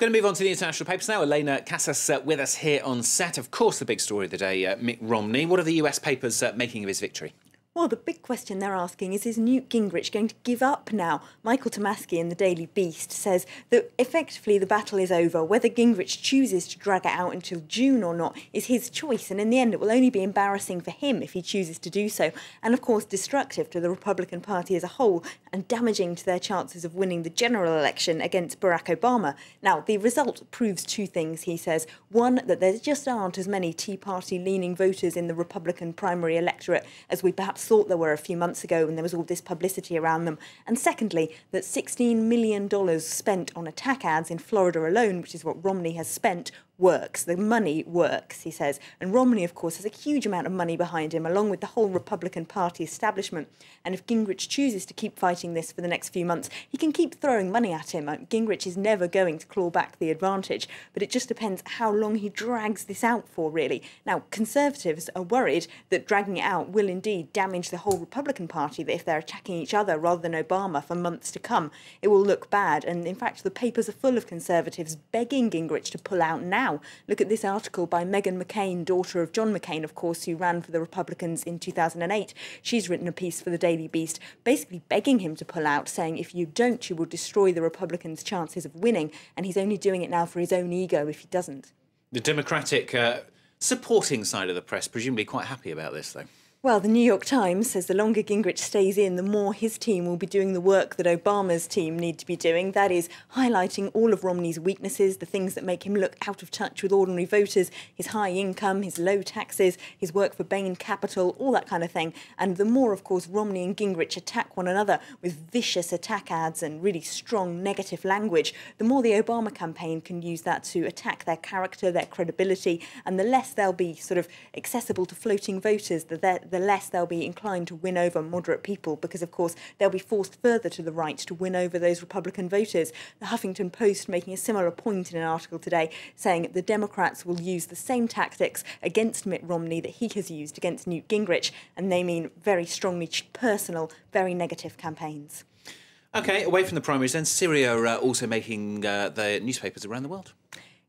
Going to move on to the international papers now. Elena Casas with us here on set. Of course, the big story of the day, Mitt Romney. What are the US papers making of his victory? Well, the big question they're asking is Newt Gingrich going to give up now? Michael Tomasky in the Daily Beast says that effectively the battle is over. Whether Gingrich chooses to drag it out until June or not is his choice, and in the end it will only be embarrassing for him if he chooses to do so, and of course destructive to the Republican Party as a whole and damaging to their chances of winning the general election against Barack Obama. Now, the result proves two things, he says. One, that there just aren't as many Tea Party-leaning voters in the Republican primary electorate as we perhaps thought there were a few months ago when there was all this publicity around them. And secondly, that $16 million spent on attack ads in Florida alone, which is what Romney has spent, works. The money works, he says. And Romney, of course, has a huge amount of money behind him, along with the whole Republican Party establishment. And if Gingrich chooses to keep fighting this for the next few months, he can keep throwing money at him. Gingrich is never going to claw back the advantage, but it just depends how long he drags this out for, really. Now, Conservatives are worried that dragging it out will indeed damage the whole Republican Party, that if they're attacking each other rather than Obama for months to come, it will look bad. And in fact, the papers are full of Conservatives begging Gingrich to pull out now. Look at this article by Meghan McCain, daughter of John McCain, of course, who ran for the Republicans in 2008. She's written a piece for the Daily Beast, basically begging him to pull out, saying if you don't, you will destroy the Republicans' chances of winning, and he's only doing it now for his own ego if he doesn't. The Democratic supporting side of the press presumably quite happy about this, though. Well, the New York Times says the longer Gingrich stays in, the more his team will be doing the work that Obama's team need to be doing. That is, highlighting all of Romney's weaknesses, the things that make him look out of touch with ordinary voters, his high income, his low taxes, his work for Bain Capital, all that kind of thing. And the more, of course, Romney and Gingrich attack one another with vicious attack ads and really strong negative language, the more the Obama campaign can use that to attack their character, their credibility, and the less they'll be sort of accessible to floating voters, the less they'll be inclined to win over moderate people, because, of course, they'll be forced further to the right to win over those Republican voters. The Huffington Post making a similar point in an article today, saying the Democrats will use the same tactics against Mitt Romney that he has used against Newt Gingrich, and they mean very strongly personal, very negative campaigns. OK, away from the primaries then, Syria are also making the newspapers around the world.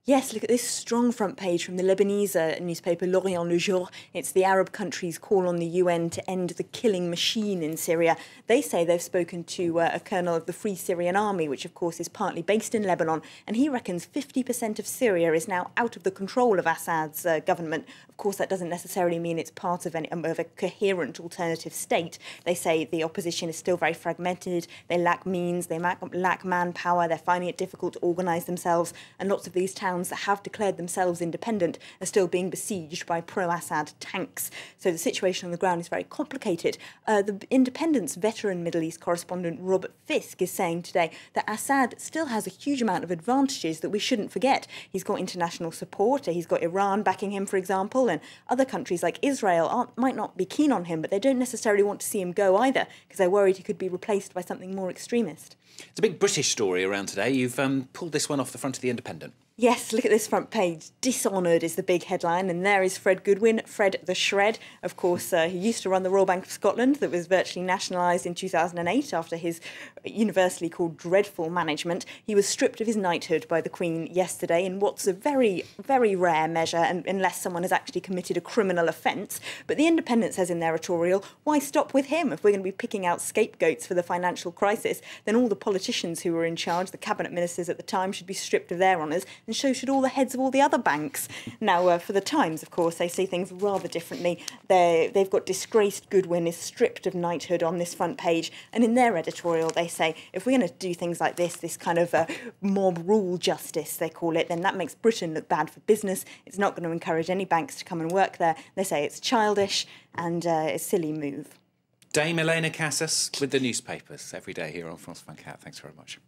Yes, look at this strong front page from the Lebanese newspaper L'Orient Le Jour. It's the Arab countries' call on the UN to end the killing machine in Syria. They say they've spoken to a colonel of the Free Syrian Army, which of course is partly based in Lebanon, and he reckons 50% of Syria is now out of the control of Assad's government. Of course, that doesn't necessarily mean it's part of a coherent alternative state. They say the opposition is still very fragmented, they lack means, they lack manpower, they're finding it difficult to organise themselves, and lots of these towns that have declared themselves independent are still being besieged by pro-Assad tanks. So the situation on the ground is very complicated. The Independent's veteran Middle East correspondent Robert Fisk is saying today that Assad still has a huge amount of advantages that we shouldn't forget. He's got international support, he's got Iran backing him, for example, and other countries like Israel might not be keen on him, but they don't necessarily want to see him go either, because they're worried he could be replaced by something more extremist. It's a big British story around today. You've pulled this one off the front of the Independent. Yes, look at this front page. Dishonoured is the big headline, and there is Fred Goodwin, Fred the Shred. Of course, he used to run the Royal Bank of Scotland that was virtually nationalised in 2008 after his universally called dreadful management. He was stripped of his knighthood by the Queen yesterday in what's a very, very rare measure, and unless someone has actually committed a criminal offence. But the Independent says in their editorial, why stop with him? If we're going to be picking out scapegoats for the financial crisis, then all the politicians who were in charge, the cabinet ministers at the time, should be stripped of their honours, and so should all the heads of all the other banks. Now, for the Times, of course, they see things rather differently. They've got disgraced Goodwin is stripped of knighthood on this front page, and in their editorial they say if we're going to do things like this kind of mob rule justice, they call it, then that makes Britain look bad for business. It's not going to encourage any banks to come and work there. They say it's childish and a silly move. Dame Elena Casas with the newspapers every day here on France 24. Thanks very much.